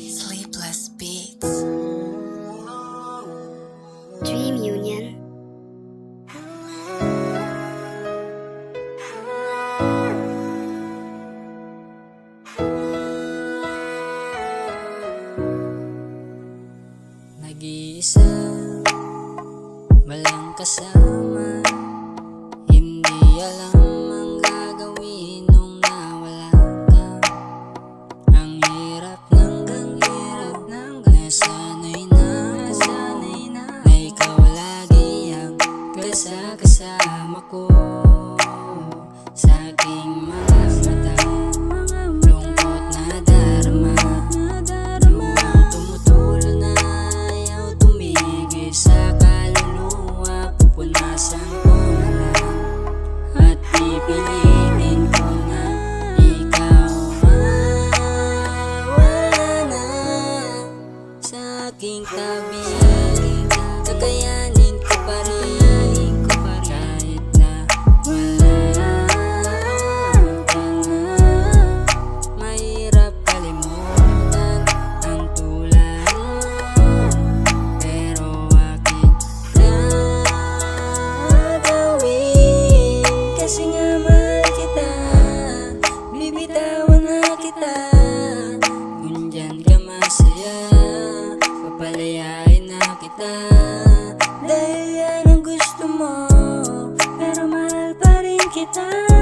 Sleepless Beats. Dream Union. Nag-iisa, walang kasama, hindi alam ang gagawin nung nawala ka. Ang hirap nasanay na ako na ikaw lagi ang kasama ko. Sa aking mga mata, lungkot na darama, lumang tumutulo na ayaw tumigil sa kaluluwa. Pupunasan ko na lang at pipilitin ko na ikaw mawala na sa aking tabi. Kakayanin ko pa rin kahit na wala ka na. Mahirap kalimutan ang tulad mo, pero aking gagawin. Kasi nga mahal kita, bibitawan na kita. Kung dyan ka masaya, papalayain na kita. Dahil yan ang gusto mo, pero mahal pa rin kita.